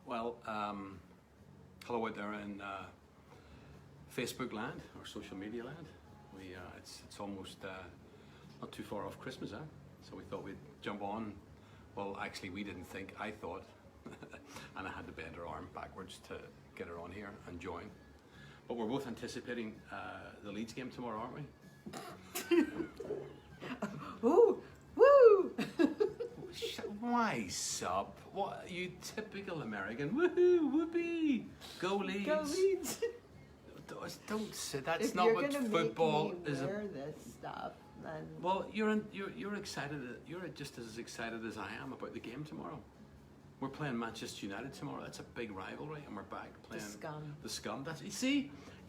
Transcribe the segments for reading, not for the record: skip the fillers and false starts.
Well, hello out there in Facebook land or social media land. It's almost not too far off Christmas, so we thought we'd jump on. Well, actually, we didn't think. I thought, and I had to bend her arm backwards to get her on here and join. But we're both anticipating the Leeds game tomorrow, aren't we? Ooh, woo! Wise up. What, you typical American. Woohoo, whoopee. Go Leeds. Go Leeds. Don't say that's If not you're what gonna football make me is. wear this stuff, then Well, you're excited. You're just as excited as I am about the game tomorrow. We're playing Manchester United tomorrow. That's a big rivalry, and we're back playing the scum. The scum. That's you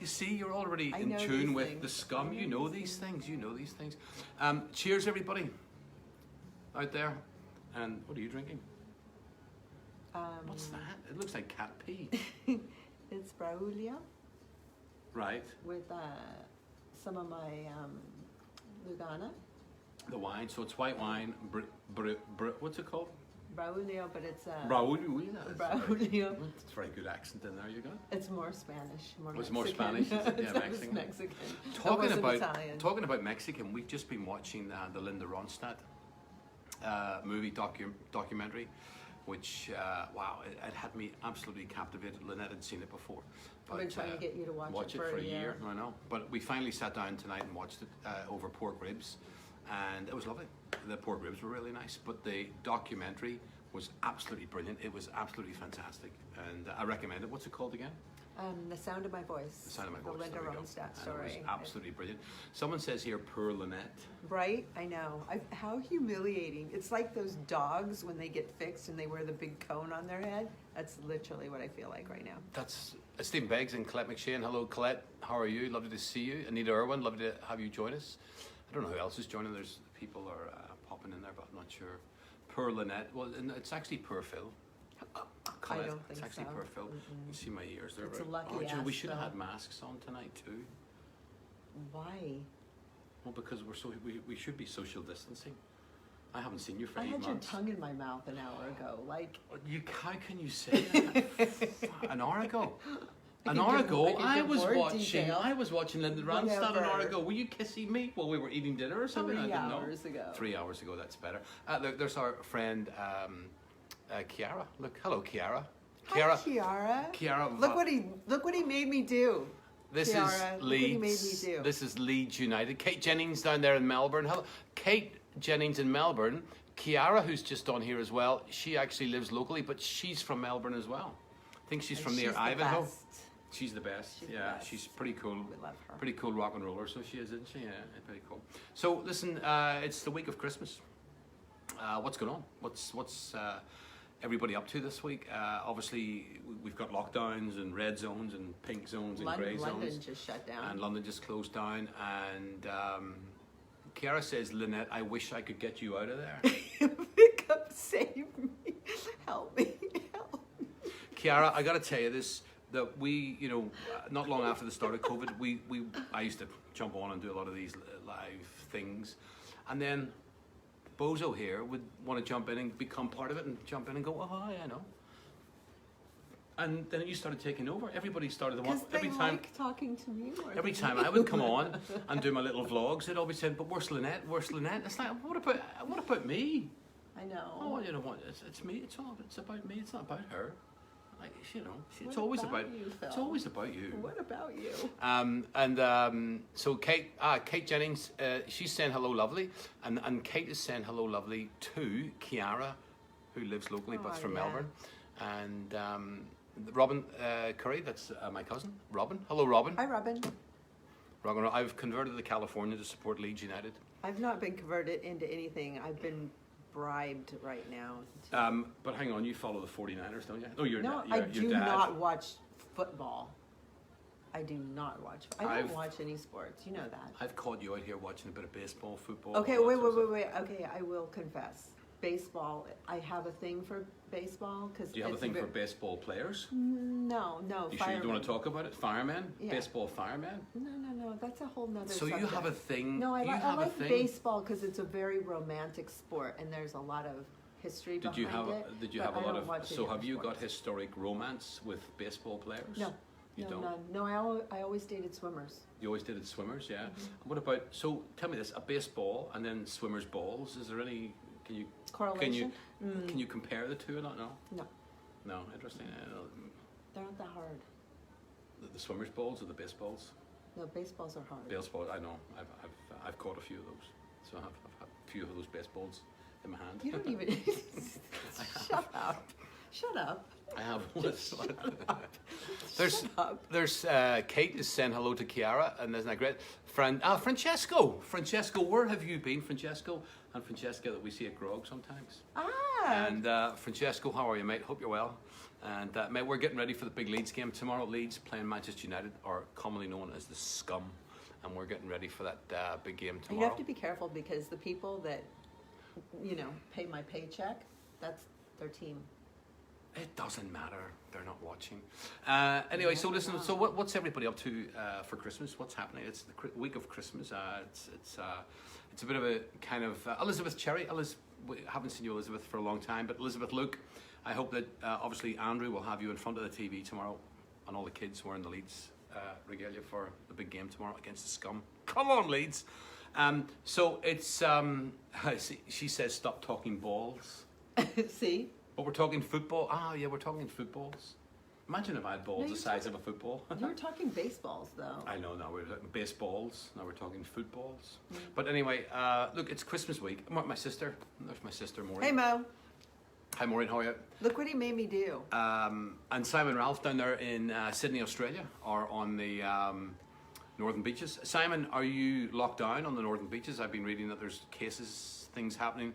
see, you're already in tune with the scum. You know these things. You know these things. Cheers, everybody out there. And what are you drinking? What's that? It looks like cat pee. It's Braulia Right. with some of my Lugana. The wine. So it's white wine. What's it called? Braulia, but it's Braulia. Braulia. It's a very good accent in there. You got. It's more Spanish. It's more Spanish. Yeah, Mexican. Mexican. Talking Italian. about Mexican, we've just been watching the Linda Ronstadt movie documentary, which wow, it had me absolutely captivated. Lynette had seen it before. But, I've been trying to get you to watch it for a year. I know, but we finally sat down tonight and watched it over pork ribs, and it was lovely. The pork ribs were really nice, but the documentary was absolutely brilliant. It was absolutely fantastic, and I recommend it. What's it called again? The Sound of My Voice. The Sound of My Voice. The Linda there we go. Ronstadt And story. it was absolutely brilliant. Someone says here, poor Lynette. Right? I know. How humiliating. It's like those dogs when they get fixed and they wear the big cone on their head. That's literally what I feel like right now. That's Stephen Beggs and Colette McShane. Hello, Colette. How are you? Lovely to see you. Anita Irwin, lovely to have you join us. I don't know who else is joining. There's people are popping in there, but I'm not sure. Poor Lynette. Well, it's actually poor Phil. Colette, I don't think it's actually so. poor Phil. You see my ears there, It's right? a lucky you know, we ass, should have though. had masks on tonight too. Why? Well, because we should be social distancing. I haven't seen you for I 8 had your months. tongue in my mouth an hour ago. Like, How can you say that? An hour ago. I An could hour give- ago, I could give more detail. I was watching Linda Ronstadt an hour Whatever. ago. Were you kissing me while we were eating dinner or something? I 3 didn't hours know. ago. 3 hours ago, that's better. Look, there's our friend Kiara. Look, hello, Kiara. Hi, Kiara. Kiara. Look what he made me do. This Kiara, is look what Leeds. he made me do. This is Leeds United. Kate Jennings down there in Melbourne. Hello, Kate Jennings in Melbourne. Kiara, who's just on here as well. She actually lives locally, but she's from Melbourne as well. I think she's from near the Ivanhoe. best. She's the best. She's the Yeah, best. she's pretty cool. We love her. Pretty cool rock and roller, so she is, isn't she? Yeah, pretty cool. So listen, it's the week of Christmas. What's going on? What's everybody up to this week? Obviously, we've got lockdowns and red zones and pink zones and grey zones. London just shut down. And London just closed down. And Kiara says, Lynette, I wish I could get you out of there. Pick up, save me, help me, help me. Kiara, I got to tell you this, that we, not long after the start of COVID, I used to jump on and do a lot of these live things. And then Bozo here would want to jump in and become part of it and jump in and go, oh, hi, I know. And then you started taking over. Everybody started to Because want, they every time. like talking to me more Every than time you. I would come on and do my little vlogs, they'd always say, but where's Lynette? Where's Lynette? It's like, what about me? I know. Oh, you know what? It's me. It's about me. It's not about her. Like, it's What always about about you, Phil? It's always about you. What about you? So Kate Jennings, she's saying hello, lovely, and Kate is saying hello, lovely to Kiara, who lives locally but from yeah. Melbourne, and Robin Curry, that's my cousin, Robin. Hello, Robin. Hi, Robin. Robin, I've converted to California to support Leeds United. I've not been converted into anything. I've been bribed right now. But hang on, you follow the 49ers, don't you? Oh, your No, dad. I Your do dad. not watch football. I do not watch. I don't I've- watch any sports. You know that. I've caught you out here watching a bit of baseball, football. Okay, all that wait. sort of stuff. Okay, I will confess. Baseball. I have a thing for baseball because. Do you have a thing for baseball players? No. You sure you don't want to firemen. talk about it? Firemen? Yeah. Baseball firemen? No. That's a whole nother. So you subject. have a thing. No, I you like have a thing. baseball because it's a very romantic sport, and there's a lot of history Did behind you have it. Did you but have a I lot don't of? watch So any have other you got sports. historic romance with baseball players? No, You no, don't. none. No, I always dated swimmers. You always did it swimmers, yeah. Mm-hmm. What about? So tell me this: a baseball and then swimmers' balls. Is there any? Can you Correlation? can you compare the two or not? No. No, No. Interesting. they're not that hard. The swimmers' balls or the baseballs? No, baseballs are hard. Baseball. I know. I've caught a few of those. So I've had a few of those baseballs in my hand. You don't even. Shut up. Shut up. I have one. There's Shut up. there's Kate is saying hello to Chiara, and isn't that great? Francesco, where have you been, Francesco? And Francesca that we see at Grog sometimes. Ah. And Francesco, how are you, mate? Hope you're well. And mate, we're getting ready for the big Leeds game tomorrow. Leeds playing Manchester United, or commonly known as the Scum, and we're getting ready for that big game tomorrow. You have to be careful because the people that, pay my paycheck, that's their team. It doesn't matter. They're not watching. Anyway, so listen. So what's everybody up to for Christmas? What's happening? It's the week of Christmas. It's a bit of a kind of Elizabeth Cherry. We haven't seen you, Elizabeth, for a long time. But Elizabeth, Luke, I hope that obviously Andrew will have you in front of the TV tomorrow, and all the kids wearing the Leeds regalia for the big game tomorrow against the Scum. Come on, Leeds. So it's she says stop talking balls. See? But we're talking football. Ah, yeah, we're talking footballs. Imagine if I had balls No, the size of a football. You were talking baseballs, though. I know, now we're talking baseballs. Now we're talking footballs. Mm. But anyway, look, it's Christmas week. My sister, there's my sister, Maureen. Hey, Mo. Hi, Maureen, how are you? Look what he made me do. And Simon Ralph down there in Sydney, Australia, are on the northern beaches. Simon, are you locked down on the northern beaches? I've been reading that there's things happening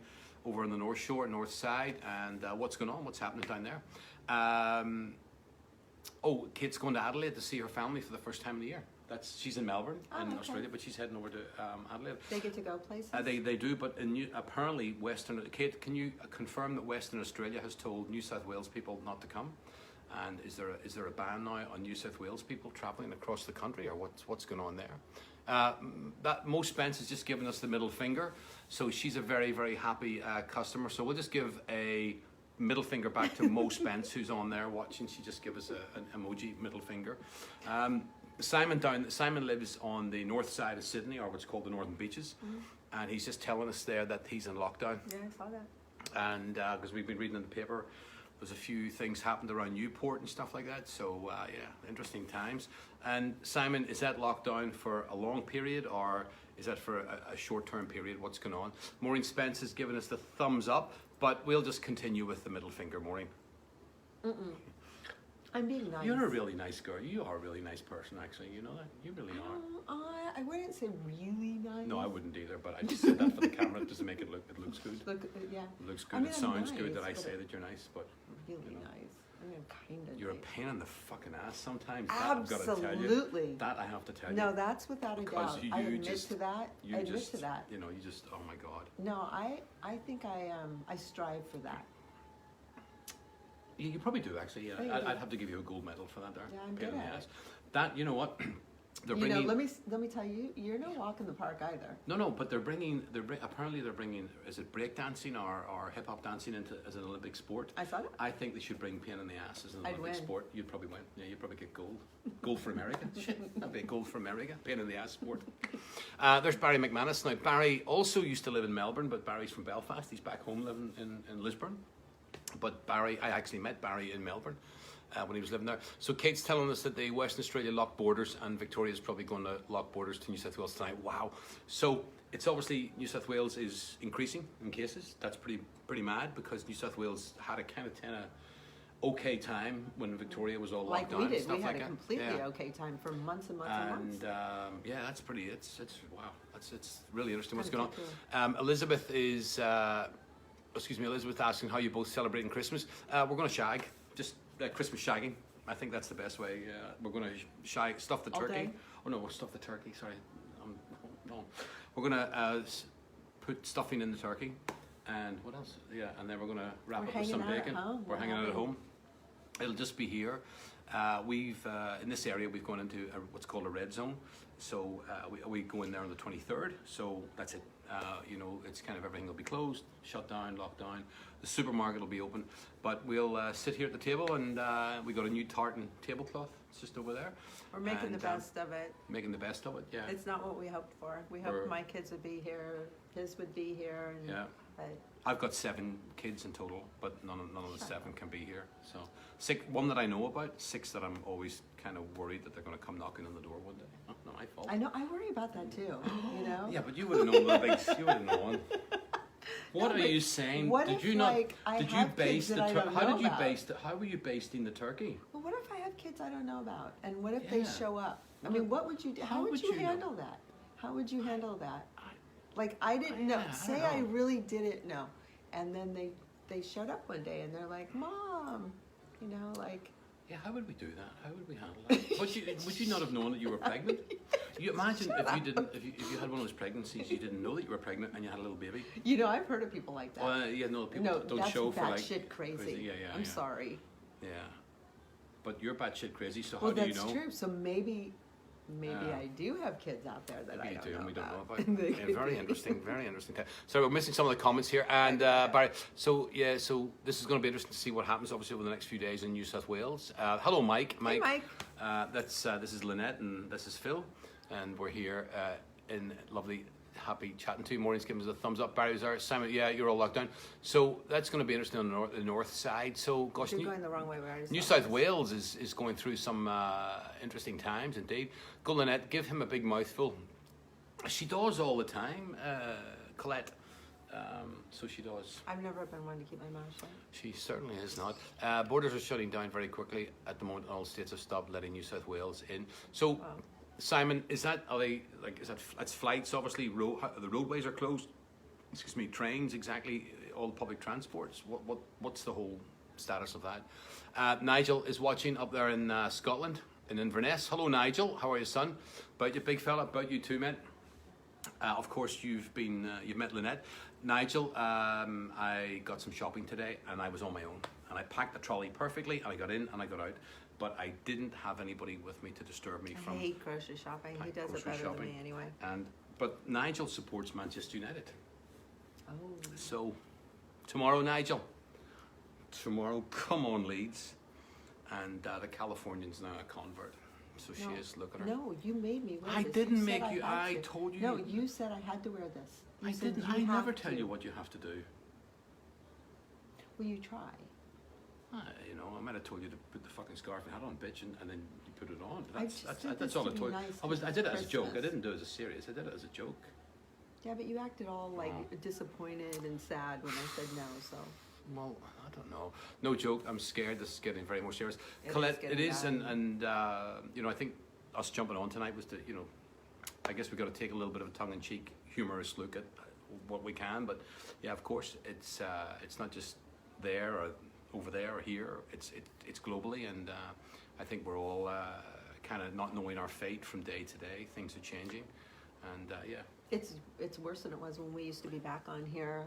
over on the North Shore, North Side, and what's going on? What's happening down there? Kate's going to Adelaide to see her family for the first time of the year. She's in Melbourne in okay. Australia, but she's heading over to Adelaide. They get to go places? They do, but apparently Kate, can you confirm that Western Australia has told New South Wales people not to come? And is there a ban now on New South Wales people travelling across the country, or what's going on there? That Mo Spence has just given us the middle finger, so she's a very, very happy customer. So we'll just give a middle finger back to Mo Spence, who's on there watching. She just gave us an emoji middle finger. Simon lives on the north side of Sydney, or what's called the Northern Beaches, and he's just telling us there that he's in lockdown. Yeah, I saw that. And because we've been reading in the paper, there's a few things happened around Newport and stuff like that. So yeah, interesting times. And Simon, is that lockdown for a long period, or is that for a short-term period? What's going on? Maureen Spence has given us the thumbs up, but we'll just continue with the middle finger, Maureen. I'm being nice. You're a really nice girl. You are a really nice person, actually. You know that? You really are. I wouldn't say really nice. No, I wouldn't either, but I just said that for the camera just to make it looks good. Look, yeah. It looks good. I mean, It I'm sounds nice, good that I but say that you're nice, but really you know. nice. I mean, I'm kind of You're a nice. pain in the fucking ass sometimes. That I've got to tell you. Absolutely. That I have to tell you. No, that's without a Because doubt. you I admit just- to that. You I admit just, to that. you know, you just, oh my God. No, I think I strive for that. You probably do, actually. Yeah. Thank I'd you. have to give you a gold medal for that there. Yeah, I'm Pain good in the at it. ass. That, you know what? They're You know, bringing... let me tell you, you're no walk in the park either. No, but apparently they're bringing, is it breakdancing or hip-hop dancing into as an Olympic sport? I thought it. I think they should bring pain in the ass as an I'd Olympic win. sport. You'd probably win. Yeah, you'd probably get gold. Gold for America. Shit, that'd be a gold for America. Pain in the ass sport. There's Barry McManus. Now, Barry also used to live in Melbourne, but Barry's from Belfast. He's back home living in Lisburn. But Barry, I actually met Barry in Melbourne when he was living there. So Kate's telling us that the Western Australia locked borders, and Victoria's probably going to lock borders to New South Wales tonight. Wow. So it's obviously New South Wales is increasing in cases. That's pretty mad, because New South Wales had a kind of okay time when Victoria was all locked Like down we and did. stuff We had like a that. completely Yeah. okay time for months and months and months. And yeah, that's pretty. It's wow. It's really interesting what's Kinda going on. Elizabeth is. Elizabeth asking how you both celebrating Christmas. We're going to shag, just Christmas shagging. I think that's the best way. We're going to stuff the All turkey. day? Oh no, we'll stuff the turkey. Sorry, no. We're going to put stuffing in the turkey, and what else? Yeah, and then we're going to wrap We're it with some hanging out at bacon. home. We're We're hanging out at having- home. It'll just be here. We've in this area we've gone into what's called a red zone. So we go in there on the 23rd. So that's it. You know, it's kind of everything will be closed, shut down, locked down. The supermarket will be open, but we'll sit here at the table, and we got a new tartan tablecloth. It's just over there. We're making the best of it. Making the best of it, yeah. It's not what we hoped for. We hoped my kids would be here, his would be here, and Yeah. but I've got 7 kids in total, but none of the 7 can be here. So 1 that I know about, 6 that I'm always kind of worried that they're going to come knocking on the door one day. Oh, not my fault. I know, I worry about that too, you know? Yeah, but you would have known the big. You would have known. What are you saying? What Did if, you not? like, I Did you have base kids the? that I don't How know did you about? base the? How were you basting the turkey? Well, what if I have kids I don't know about? And what if they Yeah. show up? I Well, mean, what would you do? How would you know? handle that? How would you handle that? Like, I didn't know. Yeah, I Say don't I know. really didn't know. And then they showed up one day and they're like, Mom, you know, like. Yeah, how would we do that? How would we handle that? Would you not have known that you were pregnant? You imagine if you had one of those pregnancies, you didn't know that you were pregnant and you had a little baby. You know, I've heard of people like that. Well, yeah, no, people No, don't that's show for like batshit crazy. Yeah, I'm sorry. Yeah, but you're batshit crazy. So how Well, do you that's know? true. So maybe I do have kids out there that Maybe I you don't do, know and we don't know about. about. Yeah, very interesting, very interesting. So we're missing some of the comments here, and Barry. So yeah, so this is going to be interesting to see what happens, obviously, over the next few days in New South Wales. Hello, Mike. Hey, Mike. This is Lynette, and this is Phil, and we're here in lovely. Happy chatting to you. Maureen's giving us a thumbs up. Barry's there. Simon, yeah, you're all locked down. So that's going to be interesting on the north side. So, gosh, You're going the wrong way. We already New saw South this. Wales is going through some interesting times indeed. Go Lynette, give him a big mouthful. She does all the time, Colette. So she does. I've never been one to keep my mouth shut. She certainly is not. Borders are shutting down very quickly at the moment. All states have stopped letting New South Wales in. So. Wow. Simon, is that that's flights? Obviously, the roadways are closed. Excuse me, trains, exactly. All public transports. What's the whole status of that? Nigel is watching up there in Scotland, in Inverness. Hello, Nigel. How are you, son? About you, big fella. About you too, mate. Of course, you've met Lynette. Nigel, I got some shopping today, and I was on my own, and I packed the trolley perfectly, and I got in and I got out. But I didn't have anybody with me to disturb me I hate grocery shopping. He does it grocery better shopping. than me anyway. But Nigel supports Manchester United. Oh. So tomorrow, Nigel. Tomorrow, come on, Leeds. And the Californian's now a convert. So she is. Look at her. No, you made me wear I this. didn't said make you. had I to. told you. No, you said I had to wear this. You I said didn't. you I never have tell to. you what you have to do. Will you try? You know, I might have told you to put the fucking scarf and hat on, bitch, and then you put it on. I just did That's this all to I be told you. nice I did it as a joke. I Christmas. didn't do it as a serious. I did it as a joke. Yeah, but you acted all like Oh. disappointed and sad when I said no. So Well, I don't know. No joke. I'm scared. This is getting very more serious. It is Colette, getting it is, bad. and you know, I think us jumping on tonight was to, you know, I guess we got to take a little bit of a tongue-in-cheek, humorous look at what we can. But yeah, of course, it's not just there or over there or here. It's globally, and I think we're all kind of not knowing our fate from day to day. Things are changing, and yeah. it's worse than it was when we used to be back on here,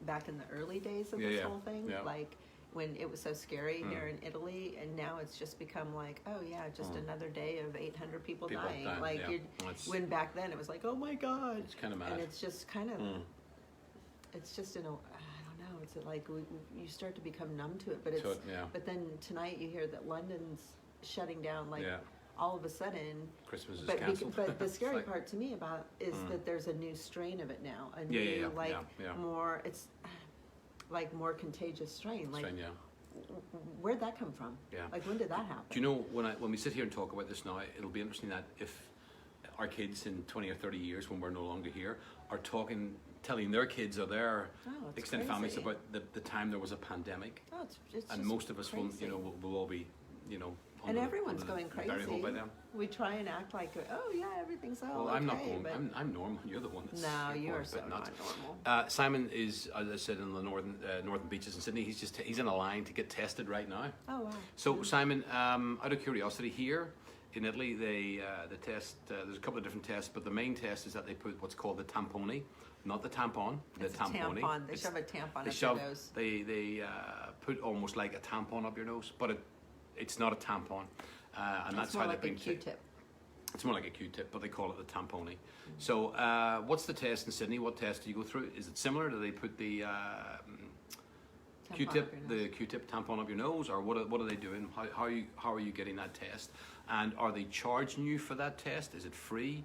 back in the early days of Yeah, this yeah, whole thing. yeah. Like when it was so scary here in Italy, and now it's just become like, oh yeah, just another day of 800 people dying. Like yeah. when back then it was like, oh my god, It's kind of mad. and it's just kind of, it's just I don't know. It's like you start to become numb to it, but it's yeah. but then tonight you hear that London's shutting down. Like Yeah. all of a sudden. Christmas is But cancelled. but the scary Like- part to me about is that there's a new strain of it now. A Yeah, new yeah, like yeah. more it's like more contagious strain. Like Strain, yeah. where'd that come from? Yeah. Like when did that happen? Do you know when we sit here and talk about this now, it'll be interesting that if our kids in 20 or 30 years, when we're no longer here, are telling their kids or their it's extended families crazy. about the time there was a pandemic, Oh, it's and just most of us will, crazy. will all be, And under everyone's the going berry crazy. hole by then. We try and act like, oh yeah, everything's all Well, okay. I'm not going. But I'm normal. You're the one that's. no, you going are a so bit nuts. not normal. Simon is, as I said, in the northern beaches in Sydney. He's in a line to get tested right now. Oh wow. So Simon, out of curiosity, here in Italy, the test. There's a couple of different tests, but the main test is that they put what's called the tamponi, not the tampon. It's a tampon. They shove a tampon up your nose. They put almost like a tampon up your nose, but it's not a tampon, and that's more how like they've a been. Q-tip. It's more like a Q-tip, but they call it the tamponi. So what's the test in Sydney? What test do you go through? Is it similar? Do they put the Q-tip tampon up your nose, or what are they doing? How are you getting that test? And are they charging you for that test? Is it free?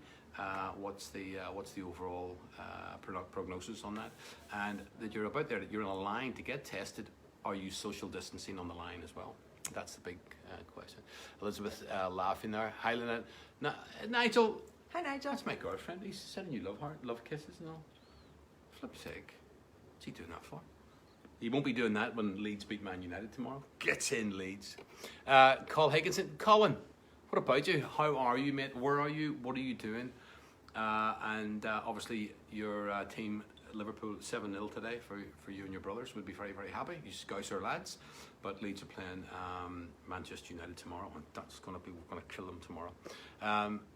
What's the overall prognosis on that? And that you're about there, that you're in a line to get tested. Are you social distancing on the line as well? That's the big question. Elizabeth laughing there. Hi, Lynette. Nigel. Hi, Nigel. That's my girlfriend. He's sending you love kisses and all. Flip's sake. What's he doing that for? He won't be doing that when Leeds beat Man United tomorrow. Get in, Leeds. Colin Higginson. Colin, what about you? How are you, mate? Where are you? What are you doing? And obviously your team, Liverpool 7-0 today for you and your brothers. Would be very, very happy. You Scouser lads. But Leeds are playing Manchester United tomorrow, and that's we're going to kill them tomorrow.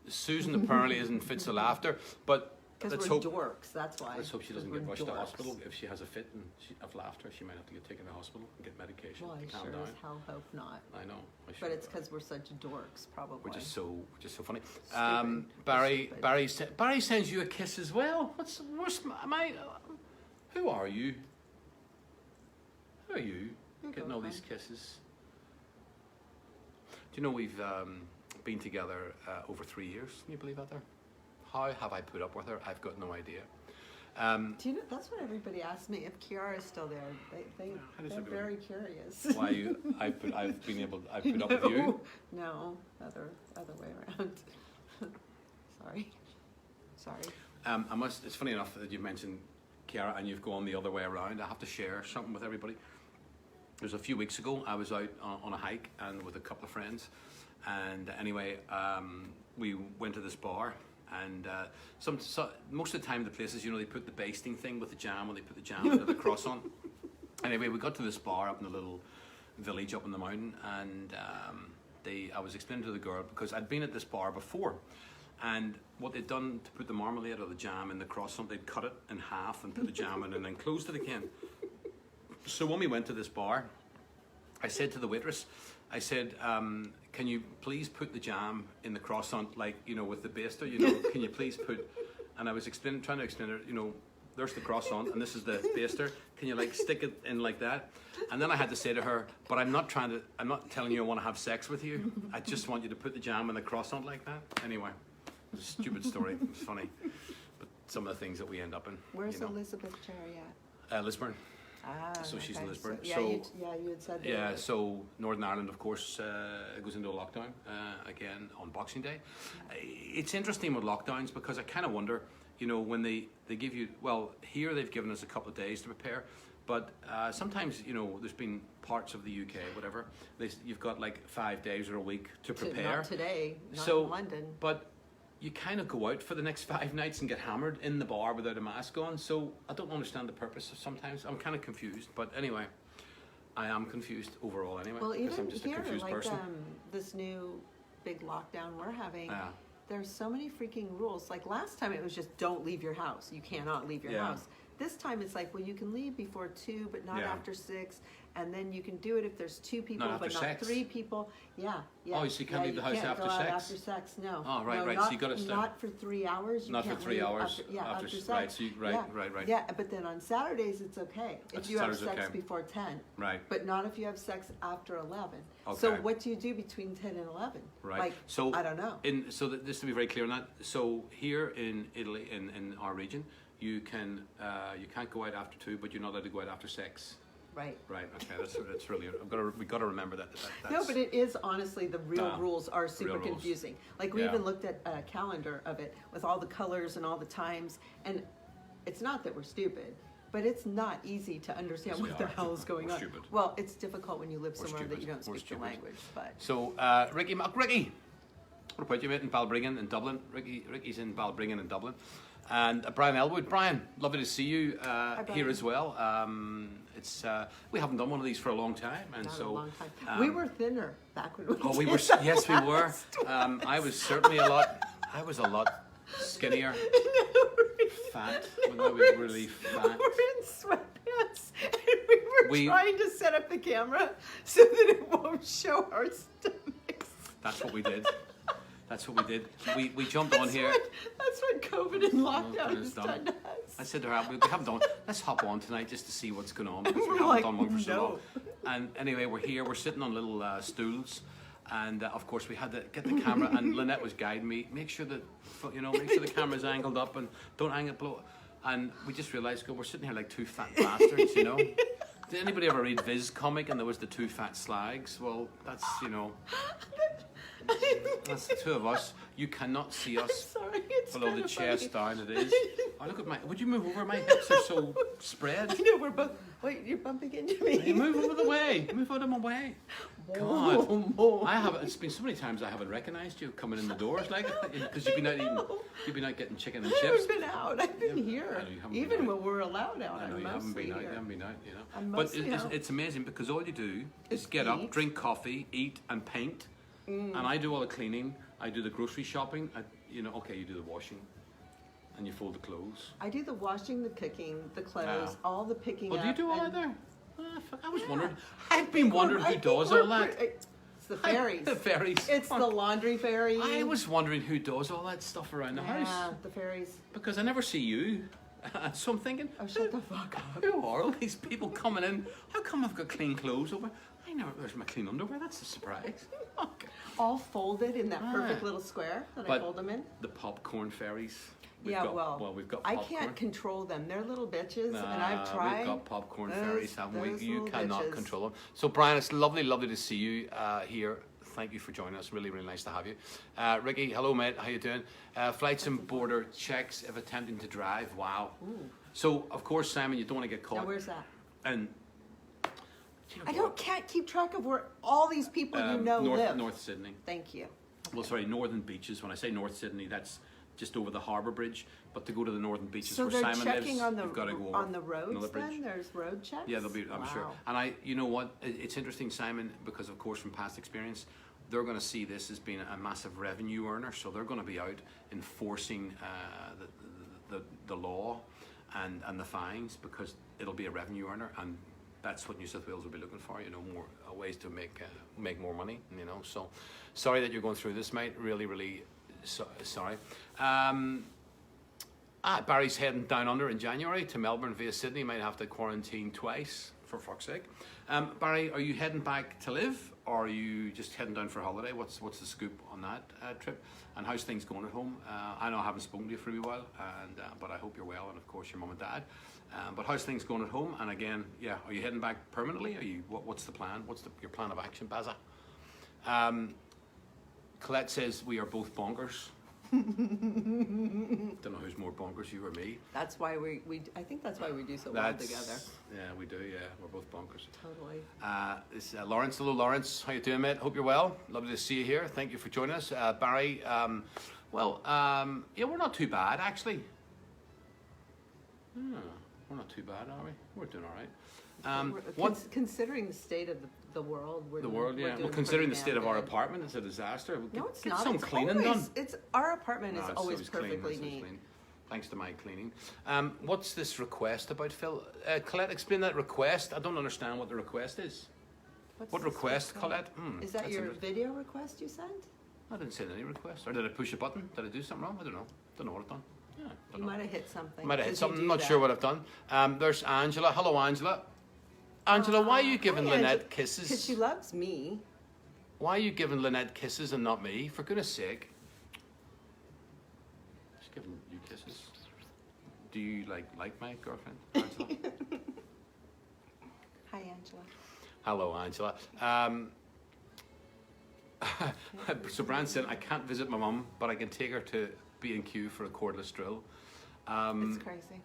Susan apparently is in fits of laughter, but because we're dorks, that's why. Let's hope she doesn't get rushed to hospital. If she has a fit of laughter, she might have to get taken to hospital and get medication. Well, I to calm sure down. as hell hope not. I know. But it's because we're such dorks, probably. We're just so funny. Stupid. Barry sends you a kiss as well. Who are you? Who are you? Getting all these kisses. Do you know we've been together over 3 years? Can you believe that there? How have I put up with her? I've got no idea. Do you know, that's what everybody asks me, if Kiara is still there. They're very curious. Why I've put up with you? No, other way around. Sorry. It's funny enough that you mentioned Kiara and you've gone the other way around. I have to share something with everybody. It was a few weeks ago. I was out on a hike and with a couple of friends, and anyway, we went to this bar. And most of the time, the places, they put the basting thing with the jam, when they put the jam into the croissant. Anyway, we got to this bar up in a little village up in the mountain, and I was explaining to the girl, because I'd been at this bar before, and what they'd done to put the marmalade or the jam in the croissant, they'd cut it in half and put the jam in and then closed it again. So when we went to this bar, I said to the waitress, I said, can you please put the jam in the croissant, with the baster, can you please put, and I was trying to explain it, there's the croissant and this is the baster, can you stick it in like that? And then I had to say to her, but I'm not telling you I want to have sex with you, I just want you to put the jam in the croissant like that. Anyway, it was a stupid story, it was funny, but some of the things that we end up in. Where's Elizabeth Cherry at? Lisburn. So she's in Lisburn. You had said that. Yeah, so Northern Ireland, of course, goes into a lockdown again on Boxing Day. It's interesting with lockdowns because I kind of wonder, when they give you, here they've given us a couple of days to prepare, but sometimes, there's been parts of the UK, whatever, you've got 5 days or a week to prepare. Not today, not in London. But you kind of go out for the next 5 nights and get hammered in the bar without a mask on. So I don't understand the purpose of sometimes. I'm kind of confused. But anyway, I am confused overall anyway. Well, even I'm just here, a confused person. This new big lockdown we're having, there's so many freaking rules. Last time it was just don't leave your house. You cannot leave your house. This time it's you can leave before 2, but not after 6. And then you can do it if there's 2 people, but not 3 people. Yeah. Oh, so you can't leave the house after sex? After sex, no. Oh, right. Not, so you got to stay. Not for 3 hours. Not for 3 hours. After sex. Right. So right. Yeah, but then on Saturdays it's okay if you have sex before 10. Right. But not if you have sex after 11. Okay. So what do you do between 10 and 11? Right. So I don't know. Just to be very clear on that. So here in Italy, in our region, you can't go out after 2, but you're not allowed to go out after 6. Right. Okay. That's really. We got to remember that. No, but it is honestly the real rules are super confusing. We even looked at a calendar of it with all the colors and all the times, and it's not that we're stupid, but it's not easy to understand what the hell is going on. Stupid. Well, it's difficult when you live somewhere that you don't speak the language. But so Ricky, what about you, mate, in Balbriggan in Dublin? Ricky's in Balbriggan in Dublin. And Brian Elwood. Brian, lovely to see you here as well. We haven't done one of these for a long time, and Not so a long time. We were thinner back when we were. Yes, we were. I was certainly a lot skinnier, fat. When I was really fat. We were in sweatpants, and we were trying to set up the camera so that it won't show our stomachs. That's what we did. That's what we did. We jumped on here. That's what COVID and lockdown has done to us. I said to her, we haven't done. Let's hop on tonight just to see what's going on because we We're haven't like, done one for so no. long. And anyway, we're here. We're sitting on little stools, and of course we had to get the camera. And Lynette was guiding me. Make sure that make sure the camera's angled up and don't hang it below. And we just realised, we're sitting here like two fat bastards, you know. Did anybody ever read Viz comic and there was the two fat slags? Well, that's, that's the two of us. You cannot see us Sorry, it's below the kinda chest funny. down. It is. Oh, look at would you move over? My hips are so spread. I know, we're both. Wait, you're bumping into me. Hey, move over the way. Move out of my way. God, I haven't. It's been so many times I haven't recognised you coming in the doors, like because you've been out eating. You've been out getting chicken and I chips. haven't been out. I've been here. I know you haven't Even been out. when we're allowed out, I know I'm you haven't mostly been out. here. You haven't been out. I'm But mostly out. it's amazing because all you do is Is get up, eat. drink coffee, eat, and paint. And I do all the cleaning. I do the grocery shopping. You do the washing, and you fold the clothes. I do the washing, the cooking, the clothes, all the picking Oh, up. do you do all that and- there? I was Yeah. wondering. I've been wondering who does all that. It's the fairies. The fairies. It's the laundry fairy. I was wondering who does all that stuff around the Yeah, house the fairies. because I never see you. So I'm thinking, Oh, shut the fuck up. who are all these people coming in? How come I've got clean clothes over? There's my clean underwear. That's a surprise. Okay. All folded in that perfect Ah. little square that I But fold them in. the popcorn fairies. We've got I popcorn. can't control them. They're little bitches, and I've tried. We've got popcorn Those- fairies, haven't we? those You little cannot bitches. control them. So, Brian, it's lovely to see you here. Thank you for joining us. Really, really nice to have you. Ricky, hello, mate. How you doing? Flights and border checks if attempting to drive. Wow. Ooh. So, of course, Simon, you don't want to get Now, caught. where's that? And do you know what? Can't keep track of where all these people live. North Sydney. Thank you. Well, sorry, Northern Beaches. When I say North Sydney, that's just over the harbour bridge. But to go to the Northern Beaches So where they're Simon checking lives, on the you've got to go over on the roads. another bridge. Then there's road checks. Yeah, there'll be. I'm sure. Wow. And you know what? It's interesting, Simon, because of course from past experience, they're going to see this as being a massive revenue earner. So they're going to be out enforcing the law and the fines because it'll be a revenue earner, and that's what New South Wales will be looking for. More ways to make more money. So sorry that you're going through this, mate. Really, really sorry. Barry's heading down under in January to Melbourne via Sydney. Might have to quarantine twice, for fuck's sake. Barry, are you heading back to live, or are you just heading down for a holiday? What's the scoop on that trip? And how's things going at home? I know I haven't spoken to you for a wee while, but I hope you're well, and of course your mum and dad. But how's things going at home? And again, are you heading back permanently? What's the plan? What's your plan of action, Baza? Colette says we are both bonkers. Don't know who's more bonkers, you or me. That's why I think that's why we do so well together. Yeah, we do. Yeah, we're both bonkers. Totally. This is Lawrence. Hello, Lawrence. How you doing, mate? Hope you're well. Lovely to see you here. Thank you for joining us, Barry. We're not too bad actually. We're not too bad, are we? We're doing all right. Considering the state of the world, we're doing considering the pretty state damn of our good. apartment, it's a disaster. No, it's Get not. some It's cleaning always, done. It's our apartment is No, it's always clean, perfectly it's always neat. clean. Thanks to my cleaning. What's this request about, Phil? Colette, explain that request. I don't understand what the request is. What's What this request, request? Colette? Is that that's your interesting. video request you sent? I didn't send any request. Or did I push a button? Did I do something wrong? I don't know. Don't know what I've done. Yeah, don't You know. might have hit something. Might have hit 'cause you something. do Not that. sure what I've done. There's Angela. Hello, Angela. Angela, why are you giving Hi, Lynette Angela. kisses? Because she loves me. Why are you giving Lynette kisses and not me? For goodness sake. She's giving you kisses. Do you like my girlfriend, Angela? Hi, Angela. Hello, Angela. So Brian said, I can't visit my mum, but I can take her to B&Q for a cordless drill. It's crazy.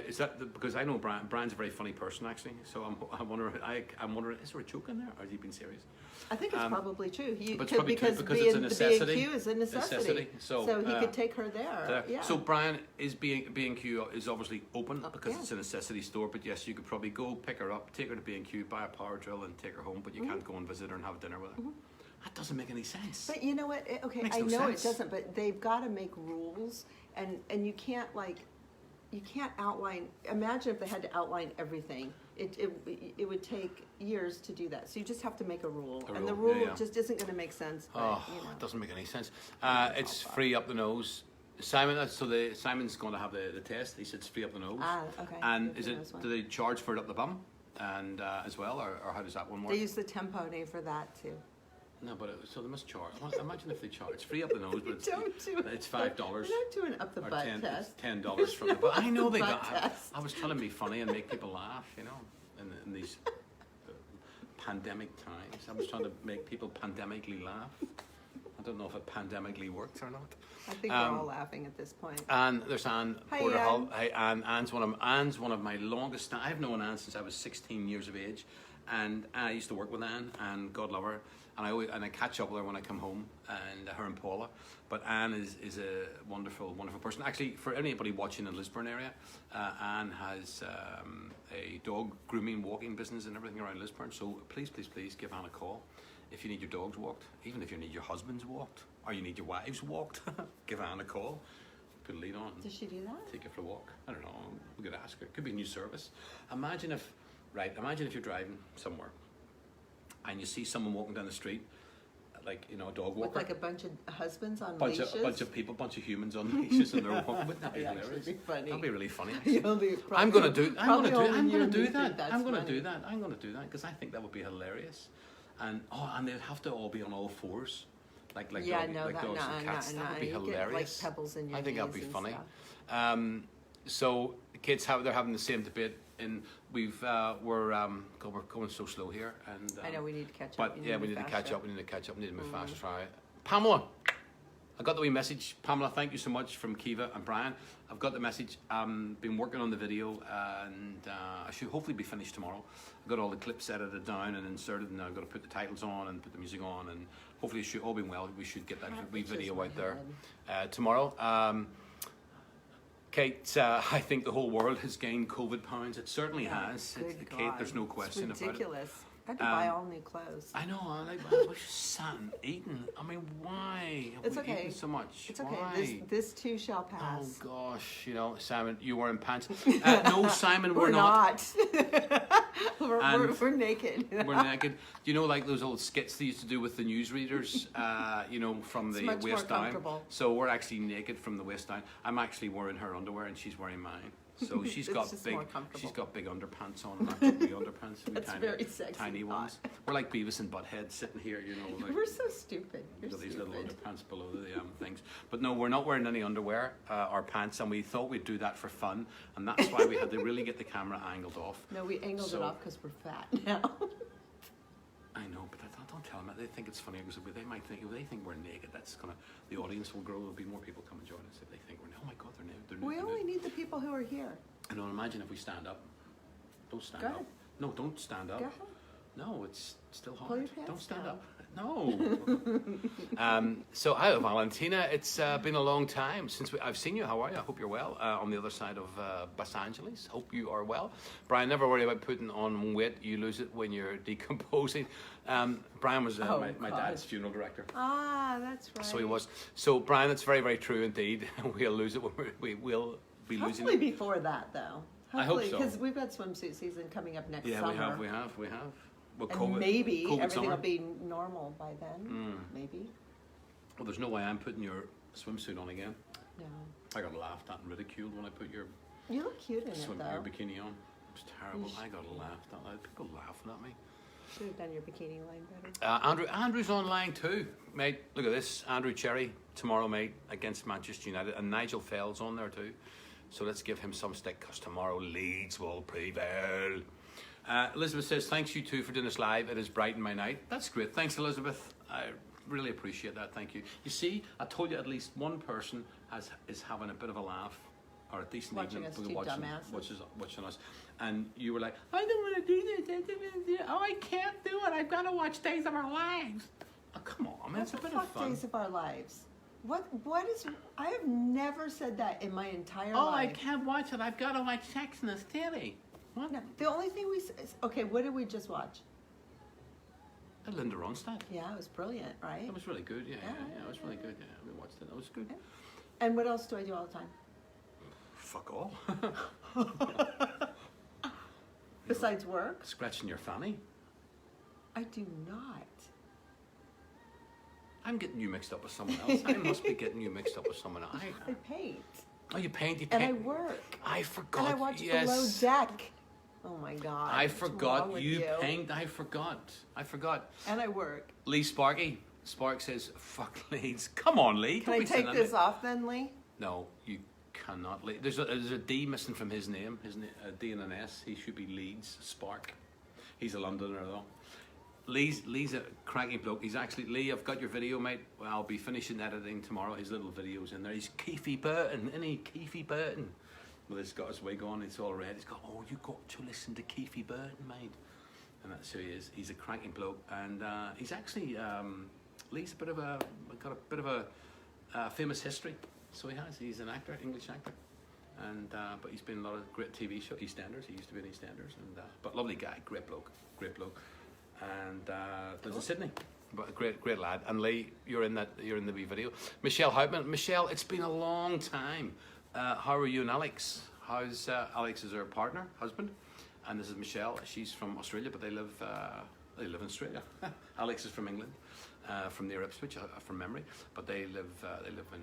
Is that because I know Brian? Brian's a very funny person, actually. So I'm wondering, is there a joke in there, or has he been serious? I think it's probably true. But it's probably true because it's a necessity. The B&Q is a necessity. So, he could take her there. Yeah. So Brian, B&Q is obviously open because yeah. it's a necessity store. But yes, you could probably go pick her up, take her to B&Q, buy a power drill, and take her home. But you can't go and visit her and have dinner with her. That doesn't make any sense. But you know what? Makes I no know sense. it doesn't. But they've got to make rules, and you can't outline. Imagine if they had to outline everything. it would take years to do that. So you just have to make a rule. And the rule, rule just isn't going to make sense. But, it doesn't make any sense. It's free up the nose. Simon, Simon's going to have the test. He said it's free up the nose. Okay. And do they charge for it up the bum, and as well, or how does that one work? They use the Tempone for that too. No, but so they must charge. Well, imagine if they charge. It's free up the nose, but it's $5. They're not doing up the butt test. It's $10 from the butt. I know they got. I was trying to be funny and make people laugh, in these pandemic times. I was trying to make people pandemically laugh. I don't know if it pandemically works or not. I think we're all laughing at this point. And there's Anne Porter Anne. Hull. Hey, Anne. Anne's one of my longest. I've known Anne since I was 16 years of age, and I used to work with Anne, and God love her. And I catch up with her when I come home, and her and Paula. But Anne is a wonderful, wonderful person. Actually, for anybody watching in the Lisburn area, Anne has a dog grooming, walking business and everything around Lisburn. So please, please, please give Anne a call if you need your dogs walked, even if you need your husbands walked, or you need your wives walked. Give Anne a call. Put a lead on. Does she do that? Take her for a walk. I don't know. We could ask her. It could be a new service. Imagine if you're driving somewhere, and you see someone walking down the street, like, a dog walker. With like a bunch of husbands on bunch leashes? A bunch of people, bunch of humans on leashes, and they're walking. Wouldn't that be hilarious? Be funny. That'd be really funny. I'm going to do that. I'm going to do that because I think that would be hilarious. And they'd have to all be on all fours, like dogs and cats. That would be hilarious. Like pebbles in your I think that'd be knees funny. and So the kids they're having the same debate. And we're going so slow here, and I know we need to catch up. But we need to catch up. We need to catch up. We need to move faster. Try Pamela. I got the wee message. Pamela, thank you so much from Kiva and Brian. I've got the message. Been working on the video, and I should hopefully be finished tomorrow. I've got all the clips edited down and inserted, and I've got to put the titles on and put the music on, and hopefully it should all be well. We should get that wee video out there tomorrow. Kate, I think the whole world has gained COVID pounds. It certainly has. Kate, there's no question about it. It's ridiculous. I had to buy all new clothes. I know. I was sat and eating. I mean, why have we eaten so much? It's okay. Why? This too shall pass. Oh gosh, Simon, you wearing pants? No, Simon, we're not. We're naked. We're naked. Do you know, like those old skits they used to do with the newsreaders? From the waist down. So we're actually naked from the waist down. I'm actually wearing her underwear, and she's wearing mine. So she's got big underpants on, and I've got big underpants. That's very sexy. Tiny ones. We're like Beavis and Butthead sitting here, Like, we're so stupid. You're got these stupid. little underpants below the things. But no, we're not wearing any underwear or pants, and we thought we'd do that for fun, and that's why we had to really get the camera angled off. No, we angled it off because we're fat now. I know, but don't tell them that. They think it's funny because they might think if they think we're naked, the audience will grow. There'll be more people come and join us if they think we're naked. Oh my God, they're naked. We only need the people who are here. I know. Imagine if we stand up. Don't stand Go up. ahead. No, don't stand up. Go ahead. No, it's still hard. Pull your pants Don't stand down. up. No. So hi, Valentina. It's been a long time since I've seen you. How are you? I hope you're well. On the other side of Los Angeles. Hope you are well. Brian, never worry about putting on weight. You lose it when you're decomposing. Brian was my dad's funeral director. Ah, that's right. So he was. So Brian, it's very, very true indeed. We'll lose it when we will be losing it. Hopefully before that, though. I hope so. Because we've got swimsuit season coming up next summer. Yeah, we have. Well, and maybe COVID everything summer. will be normal by then. Maybe. Well, there's no way I'm putting your swimsuit on again. No. I got laughed at and ridiculed when I put your You look cute in it, though. your bikini on. It was terrible. I got laughed at. People laughing at me. Should have done your bikini line better. Andrew's online too, mate. Look at this. Andrew Cherry tomorrow, mate, against Manchester United, and Nigel Fell's on there too. So let's give him some stick, because tomorrow Leeds will prevail. Elizabeth says, thanks you two for doing this live. It has brightened my night. That's great. Thanks, Elizabeth. I really appreciate that. Thank you. You see, I told you at least one person is having a bit of a laugh, or a decent Watching evening us, two dumbasses. watching us. And you were like, I don't want to do this. Oh, I can't do it. I've got to watch Days of Our Lives. Oh, come on, man. It's a bit of fun. Days of Our Lives. What is? I have never said that in my entire Oh, life. I can't watch it. I've got to watch Sex and the City. What? No, the only thing okay, what did we just watch? Linda Ronstadt. Yeah, it was brilliant, right? It was really good. Yeah, it was really good. Yeah, we watched it. It was good. Yeah. And what else do I do all the time? Fuck all. Besides work? Scratching your fanny? I do not. I'm getting you mixed up with someone else. I must be getting you mixed up with someone else. I paint. Oh, you paint? You And paint? I work. I forgot. And I watch yes. Below Deck. Oh my God. I what's forgot wrong with you paint. I forgot. And I work. Lee Sparky. Spark says, fuck Leeds. Come on, Lee. Can I take this off then, Lee? No, you cannot. Lee. There's a D missing from his name. A D and an S. He should be Leeds Spark. He's a Londoner though. Lee's a cracking bloke. He's actually, Lee, I've got your video, mate. Well, I'll be finishing editing tomorrow. His little video's in there. He's Keefy Burton, isn't he? Keefy Burton. Well, he's got his wig on. It's all red. He's got, oh, you got to listen to Keefy Burton, mate. And that's who he is. He's a cracking bloke. And he's actually, Lee's got a bit of a famous history. So he has. He's an actor, English actor. And but he's been in a lot of great TV shows, EastEnders. He used to be in EastEnders. But lovely guy, great bloke. And lives in Sydney, but a great lad. And Lee, you're in the wee video. Michelle Houtman. Michelle, it's been a long time. How are you and Alex? How's Alex is her partner, husband, and this is Michelle. She's from Australia, but they live in Australia. Alex is from England, from near Ipswich, from memory, but they live in.